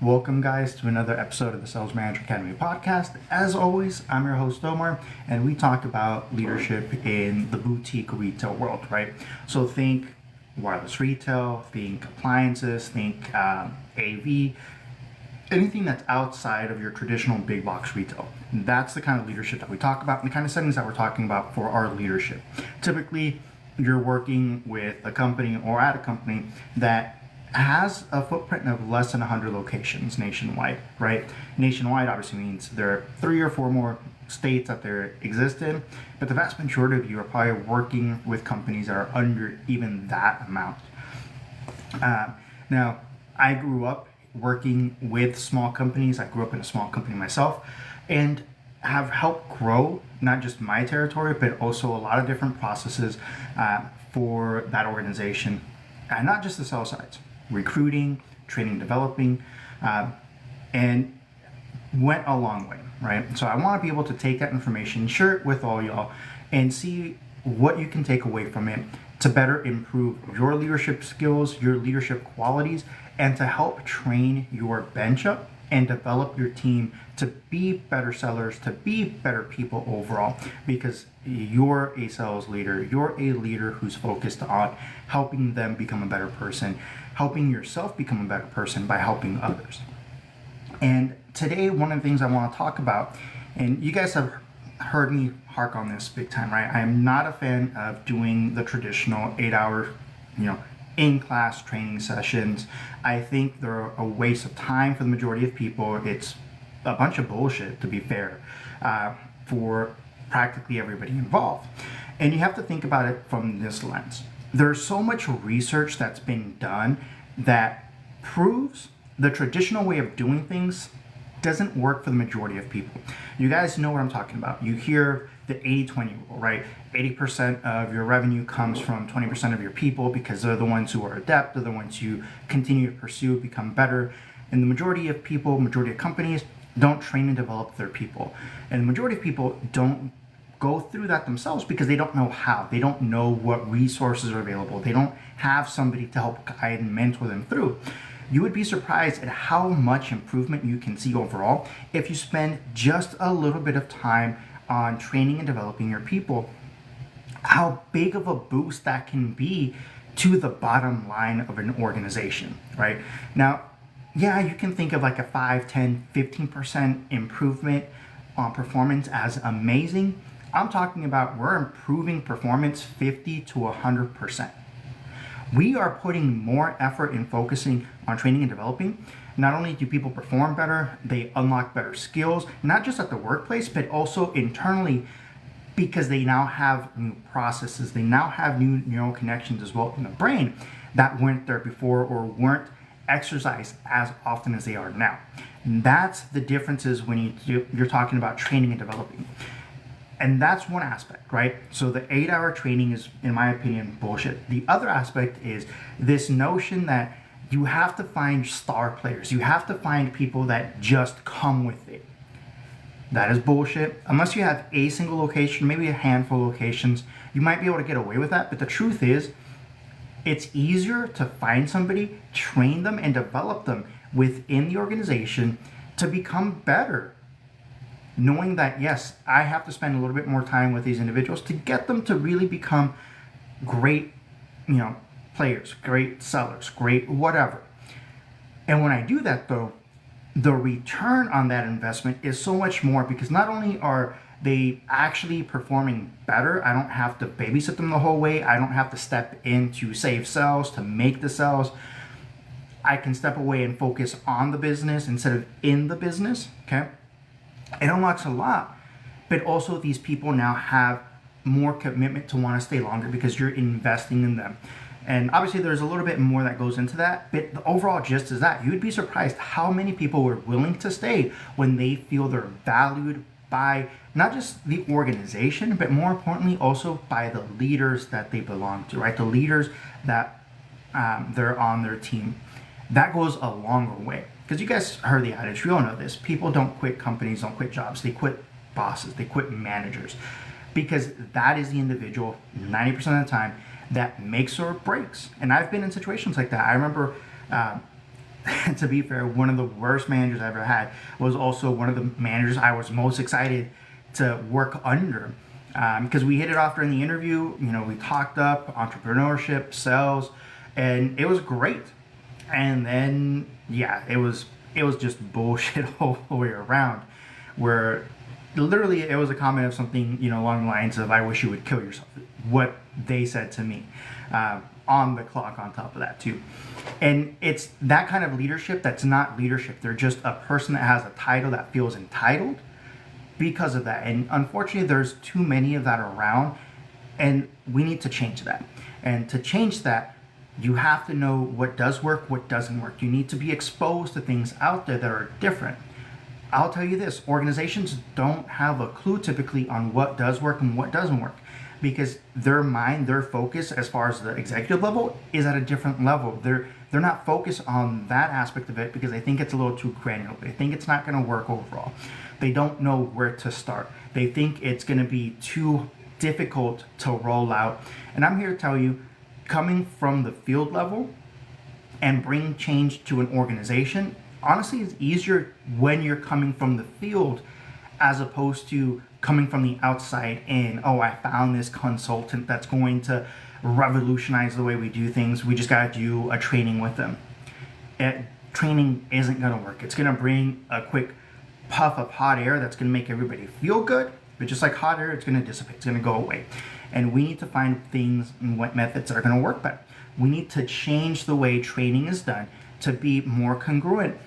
Welcome, guys, to another episode of the Sales Manager Academy podcast. As always, I'm your host, Omar, and we talk about leadership in the boutique retail world, right? So think wireless retail, think appliances, think AV, anything that's outside of your traditional big box retail. That's the kind of leadership that we talk about and the kind of settings that we're talking about for our leadership. Typically, you're working with a company or at a company that has a footprint of less than 100 locations nationwide, right? Nationwide obviously means there are 3 or 4 more states that they exist in, but the vast majority of you are probably working with companies that are under even that amount. Now, I grew up working with small companies. I grew up in a small company myself and have helped grow not just my territory, but also a lot of different processes for that organization, and not just the sales sides. Recruiting, training, developing, and went a long way, right? So I want to be able to take that information, share it with all y'all, and see what you can take away from it to better improve your leadership skills, your leadership qualities, and to help train your bench up and develop your team to be better sellers, to be better people overall, because you're a sales leader. You're a leader who's focused on helping them become a better person, helping yourself become a better person by helping others. And today, one of the things I want to talk about, and you guys have heard me hark on this big time, right? I am not a fan of doing the traditional 8-hour, in-class training sessions. I think they're a waste of time for the majority of people. It's a bunch of bullshit, to be fair, for practically everybody involved. And you have to think about it from this lens. There's so much research that's been done that proves the traditional way of doing things doesn't work for the majority of people. You guys know what I'm talking about. You hear the 80-20 rule, right? 80% of your revenue comes from 20% of your people because they're the ones who are adept, they're the ones you continue to pursue, become better. And the majority of people, majority of companies don't train and develop their people. And the majority of people don't go through that themselves because they don't know how. They don't know what resources are available. They don't have somebody to help guide and mentor them through. You would be surprised at how much improvement you can see overall if you spend just a little bit of time on training and developing your people. How big of a boost that can be to the bottom line of an organization, right? Now, yeah, you can think of like a 5, 10, 15% improvement on performance as amazing. I'm talking about we're improving performance 50 to 100%. We are putting more effort in focusing on training and developing. Not only do people perform better, they unlock better skills, not just at the workplace, but also internally, because they now have new processes. They now have new neural connections as well in the brain that weren't there before or weren't exercised as often as they are now. And that's the differences when you're talking about training and developing. And that's one aspect, right? So the 8-hour training is, in my opinion, bullshit. The other aspect is this notion that you have to find star players. You have to find people that just come with it. That is bullshit. Unless you have a single location, maybe a handful of locations, you might be able to get away with that. But the truth is, it's easier to find somebody, train them, and develop them within the organization to become better. Knowing that, yes, I have to spend a little bit more time with these individuals to get them to really become great, players, great sellers, great whatever. And when I do that, though, the return on that investment is so much more, because not only are they actually performing better, I don't have to babysit them the whole way. I don't have to step in to save sales, to make the sales. I can step away and focus on the business instead of in the business, okay? It unlocks a lot, but also these people now have more commitment to want to stay longer because you're investing in them. And obviously there's a little bit more that goes into that, but the overall gist is that you'd be surprised how many people are willing to stay when they feel they're valued by not just the organization, but more importantly also by the leaders that they belong to, right? The leaders that they're on their team. That goes a longer way. Because you guys heard the adage, you all know this. People don't quit companies, don't quit jobs. They quit bosses, they quit managers. Because that is the individual, 90% of the time, that makes or breaks. And I've been in situations like that. I remember to be fair, one of the worst managers I ever had was also one of the managers I was most excited to work under. Because we hit it off during the interview, we talked up entrepreneurship, sales, and it was great. And then, yeah, it was just bullshit all the way around, where literally it was a comment of something, along the lines of, "I wish you would kill yourself." What they said to me, on the clock on top of that too. And it's that kind of leadership that's not leadership. They're just a person that has a title that feels entitled because of that. And unfortunately, there's too many of that around, and we need to change that. And to change that, you have to know what does work, what doesn't work. You need to be exposed to things out there that are different. I'll tell you this, organizations don't have a clue typically on what does work and what doesn't work, because their mind, their focus as far as the executive level is at a different level. They're not focused on that aspect of it because they think it's a little too granular. They think it's not going to work overall. They don't know where to start. They think it's going to be too difficult to roll out. And I'm here to tell you, coming from the field level and bring change to an organization, honestly, is easier when you're coming from the field as opposed to coming from the outside in. "Oh, I found this consultant that's going to revolutionize the way we do things. We just got to do a training with them." Training isn't going to work. It's going to bring a quick puff of hot air that's going to make everybody feel good, but just like hot air, it's going to dissipate. It's going to go away. And we need to find things and what methods that are going to work better. We need to change the way training is done to be more congruent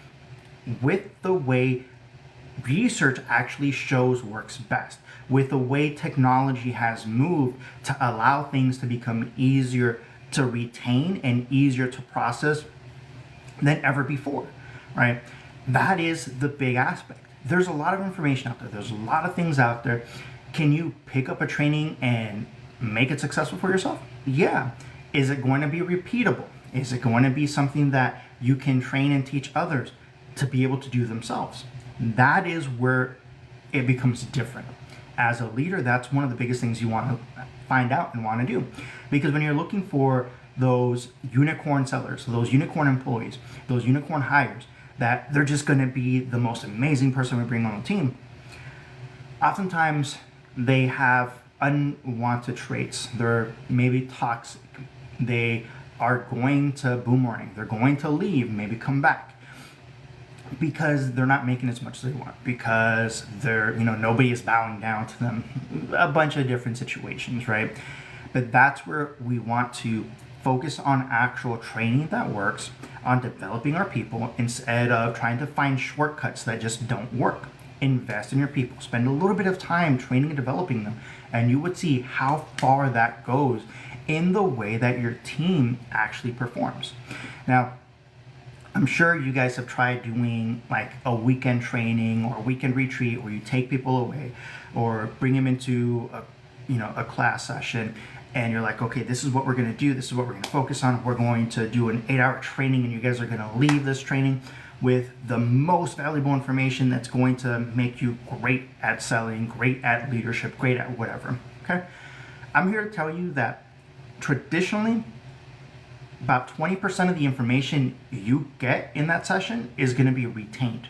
with the way research actually shows works best, with the way technology has moved to allow things to become easier to retain and easier to process than ever before, right? That is the big aspect. There's a lot of information out there. There's a lot of things out there. Can you pick up a training and make it successful for yourself? Yeah. Is it going to be repeatable? Is it going to be something that you can train and teach others to be able to do themselves? That is where it becomes different. As a leader, that's one of the biggest things you want to find out and want to do. Because when you're looking for those unicorn sellers, those unicorn employees, those unicorn hires, that they're just going to be the most amazing person we bring on the team, oftentimes they have unwanted traits. They're maybe toxic. They are going to boomerang. They're going to leave, maybe come back, because they're not making as much as they want, because they're, nobody is bowing down to them. A bunch of different situations, right? But that's where we want to focus on actual training that works, on developing our people, instead of trying to find shortcuts that just don't work. Invest in your people. Spend a little bit of time training and developing them, and you would see how far that goes in the way that your team actually performs. Now, I'm sure you guys have tried doing like a weekend training or a weekend retreat where you take people away or bring them into a class session, and you're like, okay, this is what we're going to do. This is what we're going to focus on. We're going to do an 8-hour training, and you guys are going to leave this training with the most valuable information that's going to make you great at selling, great at leadership, great at whatever. Okay? I'm here to tell you that traditionally, about 20% of the information you get in that session is going to be retained.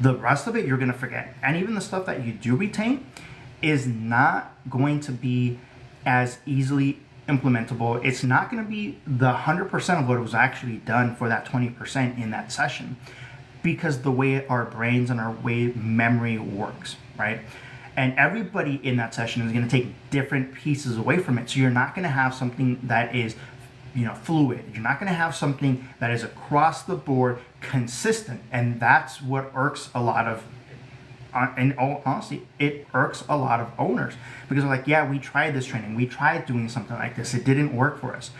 The rest of it you're going to forget. And even the stuff that you do retain is not going to be as easily implementable. It's not going to be the 100% of what was actually done for that 20% in that session, because the way our brains and our way memory works, right? And everybody in that session is going to take different pieces away from it. So you're not going to have something that is fluid. You're not going to have something that is across the board consistent. And that's what irks a lot of, and honestly, it irks a lot of owners, because they're like, yeah, we tried this training. We tried doing something like this. It didn't work for us.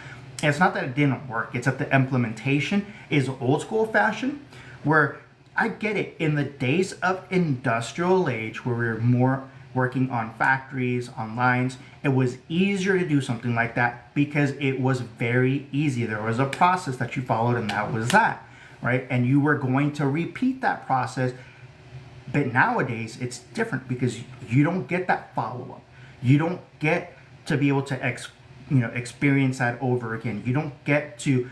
And it's not that it didn't work. It's that the implementation is old school fashion, where I get it. In the days of industrial age, where we were more working on factories, on lines, it was easier to do something like that because it was very easy. There was a process that you followed, and that was that, right? And you were going to repeat that process. But nowadays, it's different because you don't get that follow-up. You don't get to be able to experience that over again. You don't get to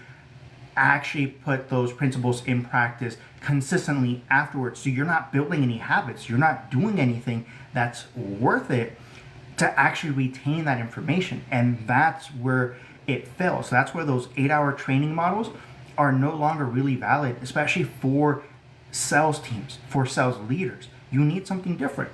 actually put those principles in practice consistently afterwards. So you're not building any habits, you're not doing anything that's worth it to actually retain that information. And that's where it fails. So that's where those 8-hour training models are no longer really valid, especially for sales teams, for sales leaders. You need something different.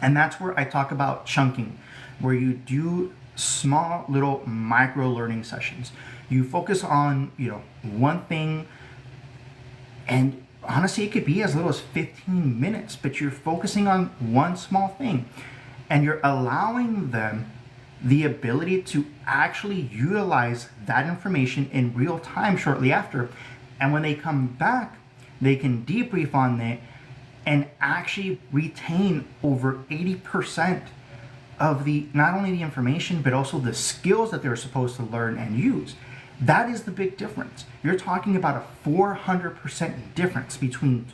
And that's where I talk about chunking, where you do small little micro learning sessions. You focus on, one thing, and honestly it could be as little as 15 minutes, but you're focusing on one small thing and you're allowing them the ability to actually utilize that information in real time shortly after. And when they come back, they can debrief on it and actually retain over 80% of not only the information, but also the skills that they're supposed to learn and use. That is the big difference. You're talking about a 400% difference between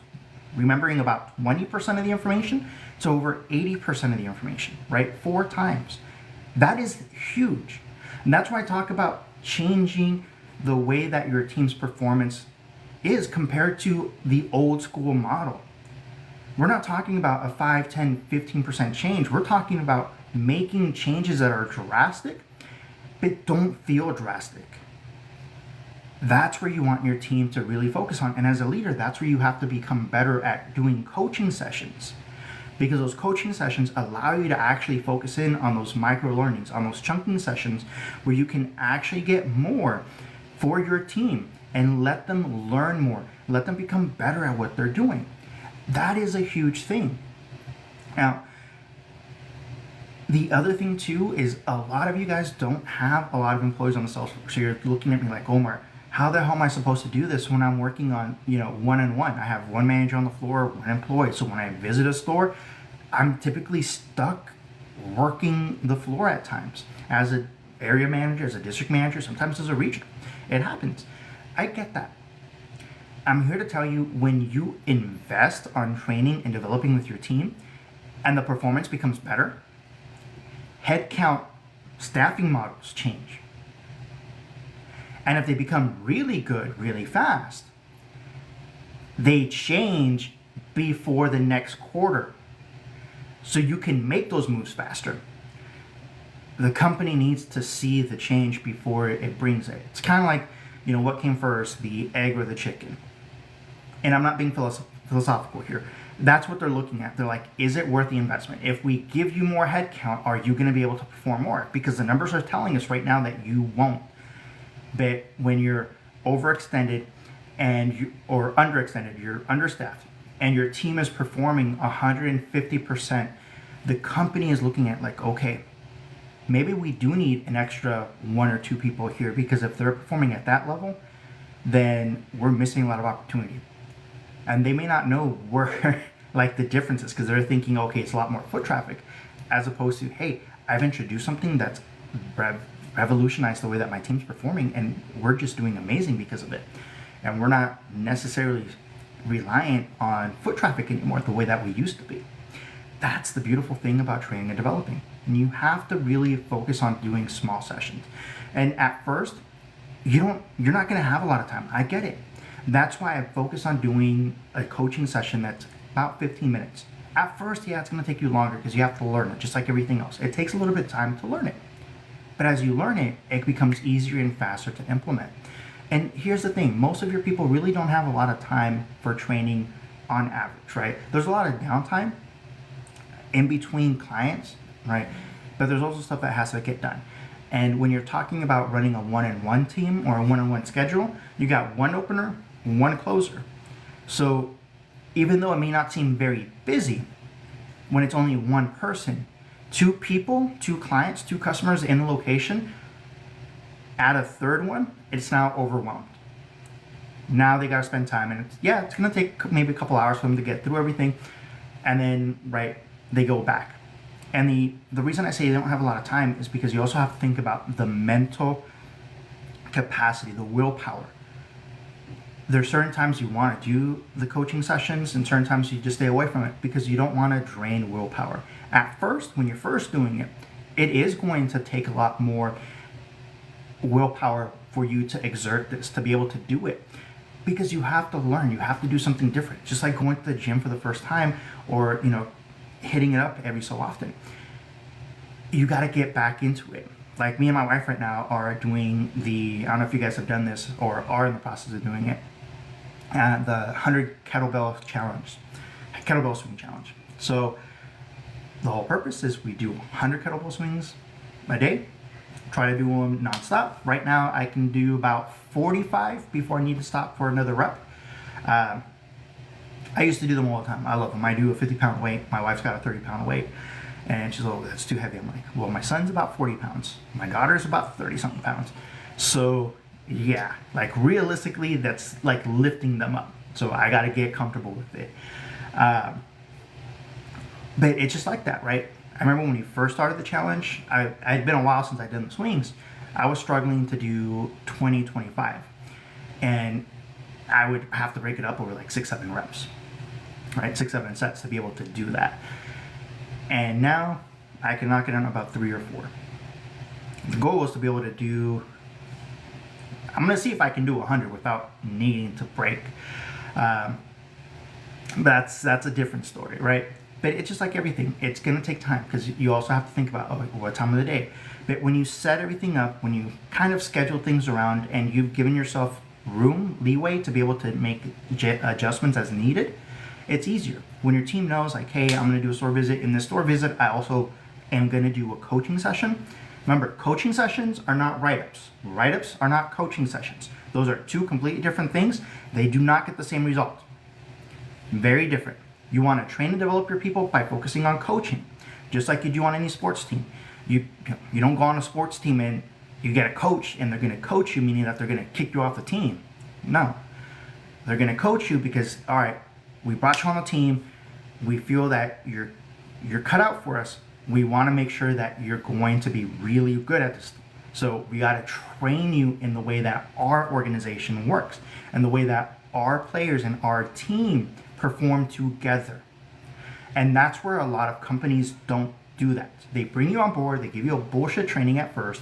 remembering about 20% of the information to over 80% of the information, right? 4 times. That is huge. And that's why I talk about changing the way that your team's performance is compared to the old school model. We're not talking about a 5, 10, 15% change. We're talking about making changes that are drastic, but don't feel drastic. That's where you want your team to really focus on. And as a leader, that's where you have to become better at doing coaching sessions, because those coaching sessions allow you to actually focus in on those micro learnings, on those chunking sessions where you can actually get more for your team and let them learn more, let them become better at what they're doing. That is a huge thing. Now, the other thing too is a lot of you guys don't have a lot of employees on the sales floor. So you're looking at me like, Omar, how the hell am I supposed to do this when I'm working on, one-on-one? I have one manager on the floor, one employee. So when I visit a store, I'm typically stuck working the floor at times as an area manager, as a district manager, sometimes as a regional. It happens. I get that. I'm here to tell you, when you invest on training and developing with your team and the performance becomes better, headcount staffing models change. And if they become really good, really fast, they change before the next quarter. So you can make those moves faster. The company needs to see the change before it brings it. It's kind of like, what came first, the egg or the chicken? And I'm not being philosophical here. That's what they're looking at. They're like, is it worth the investment? If we give you more headcount, are you going to be able to perform more? Because the numbers are telling us right now that you won't. But when you're overextended or underextended, you're understaffed, and your team is performing 150%, the company is looking at like, okay, maybe we do need an extra 1 or 2 people here, because if they're performing at that level, then we're missing a lot of opportunity. And they may not know where like the difference is, because they're thinking, okay, it's a lot more foot traffic, as opposed to, hey, I've introduced something that's revolutionized the way that my team's performing, and we're just doing amazing because of it. And we're not necessarily reliant on foot traffic anymore the way that we used to be. That's the beautiful thing about training and developing. And you have to really focus on doing small sessions. And at first, you're not going to have a lot of time. I get it. That's why I focus on doing a coaching session that's about 15 minutes. At first, yeah, it's going to take you longer because you have to learn it, just like everything else. It takes a little bit of time to learn it. But as you learn it, it becomes easier and faster to implement. And here's the thing, most of your people really don't have a lot of time for training on average, right? There's a lot of downtime in between clients, right? But there's also stuff that has to get done. And when you're talking about running a one-on-one team or a one-on-one schedule, you got one opener, one closer. So even though it may not seem very busy, when it's only one person, 2 people, 2 clients, 2 customers in the location, add a third one, it's now overwhelmed. Now they got to spend time, and it's going to take maybe a couple hours for them to get through everything, and then they go back. And the reason I say they don't have a lot of time is because you also have to think about the mental capacity, the willpower. There's certain times you want to do the coaching sessions, and certain times you just stay away from it because you don't want to drain willpower. At first, when you're first doing it, it is going to take a lot more willpower for you to exert this, to be able to do it. Because you have to learn, you have to do something different. Just like going to the gym for the first time, or hitting it up every so often. You got to get back into it. Like me and my wife right now are doing I don't know if you guys have done this or are in the process of doing it, the 100 kettlebell swing challenge. So the whole purpose is we do 100 kettlebell swings a day, try to do them nonstop. Right now I can do about 45 before I need to stop for another rep. I used to do them all the time. I love them. I do a 50-pound weight. My wife's got a 30-pound weight. And she's like, oh, that's too heavy. I'm like, well, my son's about 40 pounds. My daughter's about 30-something pounds. So yeah, like realistically, that's like lifting them up. So I got to get comfortable with it. But it's just like that, right? I remember when we first started the challenge, I'd been a while since I'd done the swings. I was struggling to do 20, 25. And I would have to break it up over like 6-7 reps, right? 6-7 sets to be able to do that. And now I can knock it down about 3 or 4. The goal was to be able to do, I'm going to see if I can do 100 without needing to break. That's a different story, right? But it's just like everything. It's going to take time because you also have to think about what time of the day. But when you set everything up, when you kind of schedule things around and you've given yourself leeway to be able to make adjustments as needed, it's easier. When your team knows, like, hey, I'm going to do a store visit. In this store visit, I also am going to do a coaching session. Remember, coaching sessions are not write-ups. Write-ups are not coaching sessions. Those are two completely different things. They do not get the same result. Very different. You want to train and develop your people by focusing on coaching, just like you do on any sports team. You don't go on a sports team and you get a coach and they're going to coach you, meaning that they're going to kick you off the team. No. They're going to coach you because, all right, we brought you on the team. We feel that you're cut out for us. We want to make sure that you're going to be really good at this. So we got to train you in the way that our organization works and the way that our players and our team perform together. And that's where a lot of companies don't do that. They bring you on board, they give you a bullshit training at first,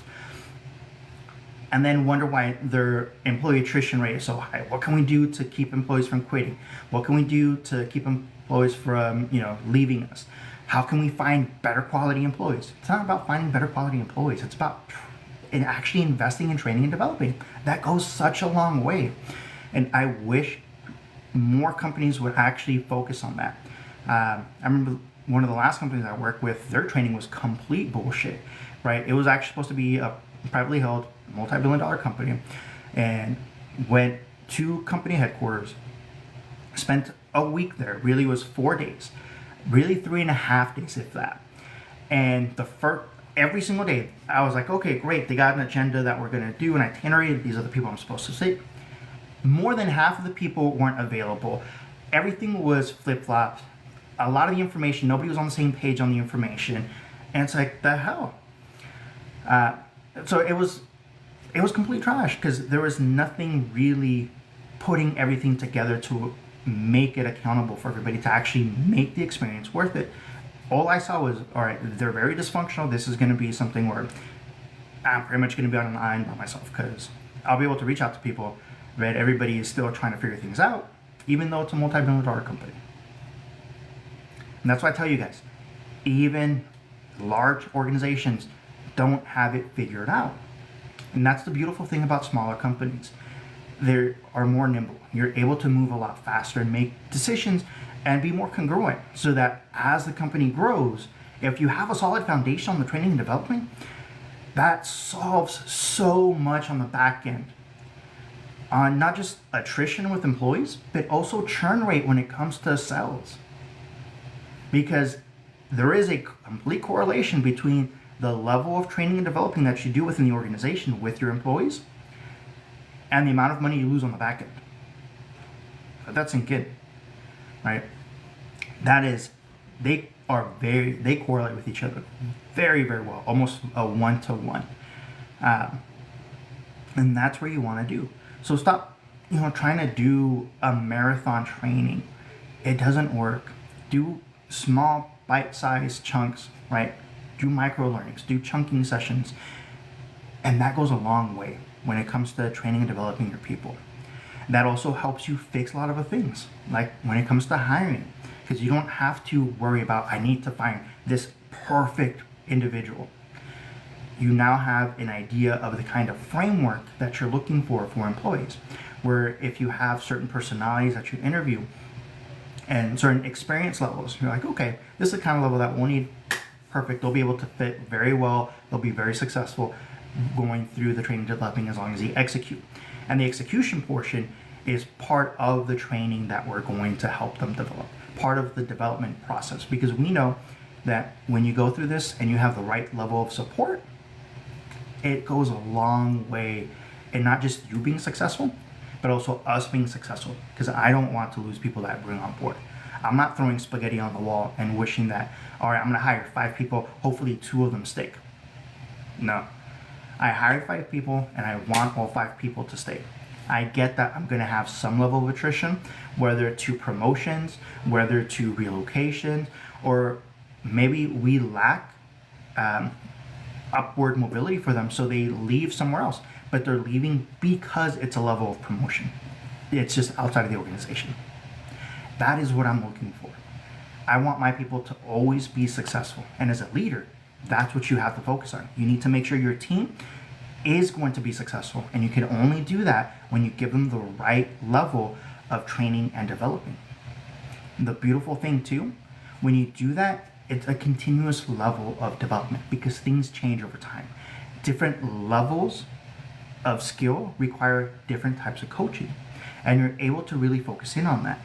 and then wonder why their employee attrition rate is so high. What can we do to keep employees from quitting? What can we do to keep employees from, leaving us? How can we find better quality employees? It's not about finding better quality employees. It's about actually investing in training and developing. That goes such a long way. And I wish more companies would actually focus on that. I remember one of the last companies I worked with, their training was complete bullshit, right? It was actually supposed to be a privately held multi-billion-dollar company, and went to company headquarters, spent a week there. Really was 4 days, really 3.5 days, if that. And every single day, I was like, okay, great. They got an agenda that we're going to do, an itinerary. These are the people I'm supposed to see. More than half of the people weren't available. Everything was flip-flopped. A lot of the information, nobody was on the same page on the information. And it's like, the hell? So it was complete trash because there was nothing really putting everything together to make it accountable for everybody to actually make the experience worth it. All I saw was, all right, they're very dysfunctional. This is going to be something where I'm pretty much going to be on an island by myself because I'll be able to reach out to people, but everybody is still trying to figure things out, even though it's a multi-billion-dollar company. And that's why I tell you guys, even large organizations don't have it figured out. And that's the beautiful thing about smaller companies. They are more nimble. You're able to move a lot faster and make decisions and be more congruent so that as the company grows, if you have a solid foundation on the training and development, that solves so much on the back end. On not just attrition with employees, but also churn rate when it comes to sales. Because there is a complete correlation between the level of training and developing that you do within the organization with your employees and the amount of money you lose on the back end. That's sink in, right? That is, they correlate with each other very, very well, almost a 1-to-1. And that's where you want to do. So stop, trying to do a marathon training. It doesn't work. Do small bite-sized chunks, right? Do micro learnings, do chunking sessions, and that goes a long way. when it comes to training and developing your people. That also helps you fix a lot of the things, like when it comes to hiring, because you don't have to worry about, I need to find this perfect individual. You now have an idea of the kind of framework that you're looking for employees, where if you have certain personalities that you interview and certain experience levels, you're like, okay, this is the kind of level that we'll need. Perfect. They'll be able to fit very well. They'll be very successful going through the training and developing as long as they execute. And the execution portion is part of the training that we're going to help them develop, part of the development process, because we know that when you go through this and you have the right level of support, it goes a long way in not just you being successful, but also us being successful, because I don't want to lose people that I bring on board. I'm not throwing spaghetti on the wall and wishing that, all right, I'm going to hire 5 people, hopefully 2 of them stick. No. I hired 5 people and I want all 5 people to stay. I get that I'm going to have some level of attrition, whether to promotions, whether to relocations, or maybe we lack upward mobility for them, so they leave somewhere else, but they're leaving because it's a level of promotion. It's just outside of the organization. That is what I'm looking for. I want my people to always be successful. And as a leader, that's what you have to focus on. You need to make sure your team is going to be successful. And you can only do that when you give them the right level of training and developing. The beautiful thing too, when you do that, it's a continuous level of development, because things change over time. Different levels of skill require different types of coaching, and you're able to really focus in on that.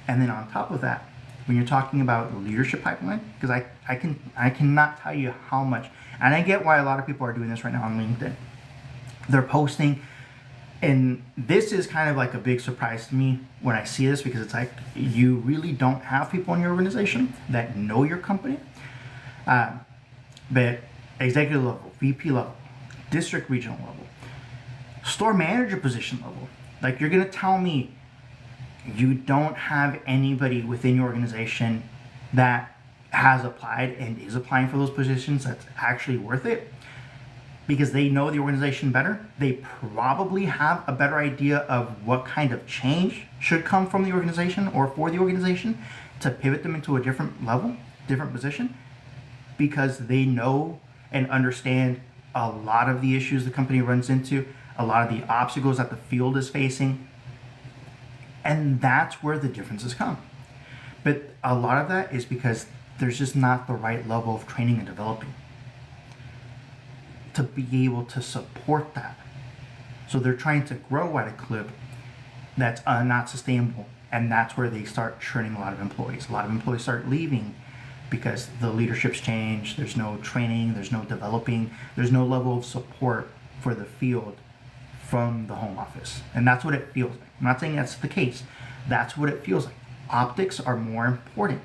And then on top of that, when you're talking about leadership pipeline, because I cannot tell you how much, and I get why a lot of people are doing this right now on LinkedIn. They're posting, and this is kind of like a big surprise to me when I see this, because it's like, you really don't have people in your organization that know your company, but executive level, VP level, district regional level, store manager position level. Like, you're gonna tell me you don't have anybody within your organization that has applied and is applying for those positions that's actually worth it, because they know the organization better. They probably have a better idea of what kind of change should come from the organization or for the organization to pivot them into a different level, different position, because they know and understand a lot of the issues the company runs into, a lot of the obstacles that the field is facing. And that's where the differences come. But a lot of that is because there's just not the right level of training and developing to be able to support that. So they're trying to grow at a clip that's not sustainable. And that's where they start churning a lot of employees. A lot of employees start leaving because the leadership's changed. There's no training, there's no developing, there's no level of support for the field from the home office. And that's what it feels like. I'm not saying that's the case. That's what it feels like. Optics are more important.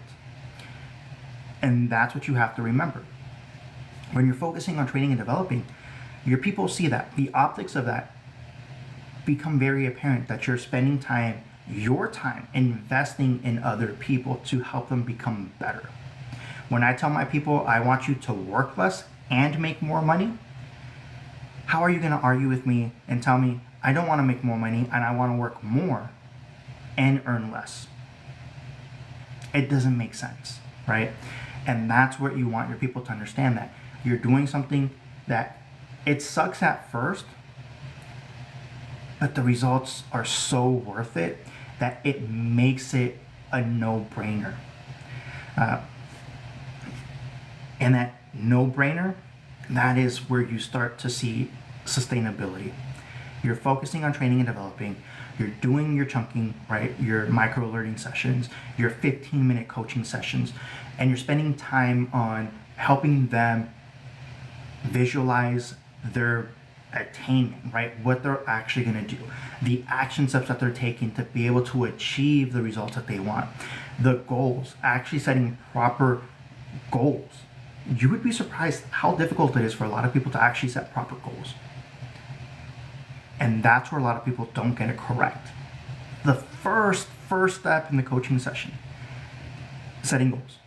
And that's what you have to remember. When you're focusing on training and developing, your people see that. The optics of that become very apparent, that you're spending time, your time, investing in other people to help them become better. When I tell my people, I want you to work less and make more money, how are you going to argue with me and tell me, I don't want to make more money and I want to work more and earn less? It doesn't make sense, right? And that's what you want your people to understand, that you're doing something that it sucks at first, but the results are so worth it that it makes it a no-brainer. And that no-brainer, that is where you start to see sustainability. You're focusing on training and developing. You're doing your chunking, right? Your micro learning sessions, your 15-minute coaching sessions, and you're spending time on helping them visualize their attainment, right? What they're actually going to do, the action steps that they're taking to be able to achieve the results that they want, the goals, actually setting proper goals. You would be surprised how difficult it is for a lot of people to actually set proper goals. And that's where a lot of people don't get it correct. The first step in the coaching session, setting goals.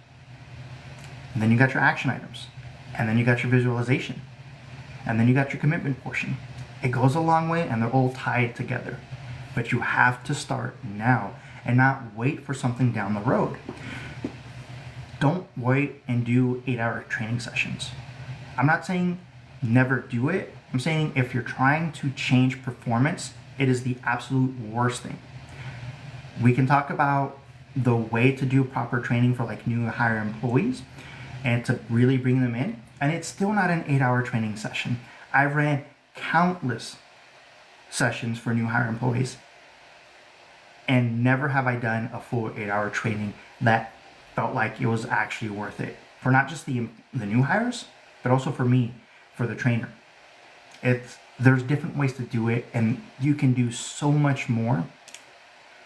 And then you got your action items. And then you got your visualization. And then you got your commitment portion. It goes a long way, and they're all tied together. But you have to start now and not wait for something down the road. Don't wait and do 8-hour training sessions. I'm not saying never do it. I'm saying if you're trying to change performance, it is the absolute worst thing. We can talk about the way to do proper training for like new hire employees and to really bring them in. And it's still not an 8-hour training session. I've ran countless sessions for new hire employees, and never have I done a full 8-hour training that felt like it was actually worth it for not just the new hires, but also for me, for the trainer. There's different ways to do it, and you can do so much more.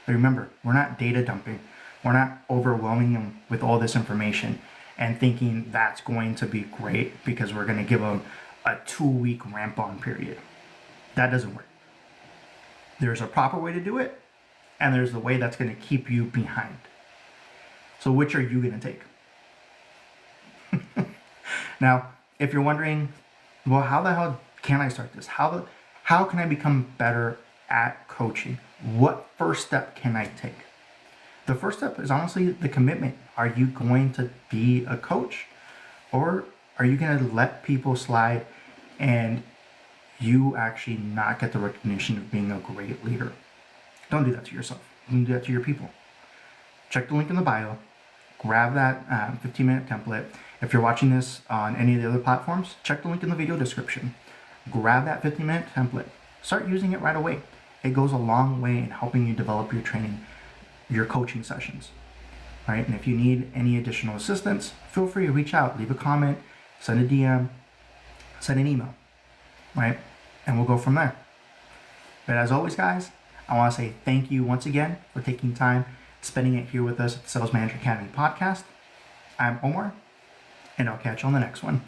But remember, we're not data dumping. We're not overwhelming them with all this information and thinking that's going to be great because we're going to give them a 2-week ramp on period. That doesn't work. There's a proper way to do it, and there's the way that's going to keep you behind. So which are you going to take? Now, if you're wondering, well, how the hell can I start this? How can I become better at coaching? What first step can I take? The first step is honestly the commitment. Are you going to be a coach, or are you going to let people slide and you actually not get the recognition of being a great leader? Don't do that to yourself. Don't do that to your people. Check the link in the bio. Grab that 15-minute template. If you're watching this on any of the other platforms, check the link in the video description. Grab that 15-minute template. Start using it right away. It goes a long way in helping you develop your training, your coaching sessions. Right? And if you need any additional assistance, feel free to reach out, leave a comment, send a DM, send an email. Right? And we'll go from there. But as always, guys, I want to say thank you once again for taking time, spending it here with us at the Sales Manager Academy podcast. I'm Omar, and I'll catch you on the next one.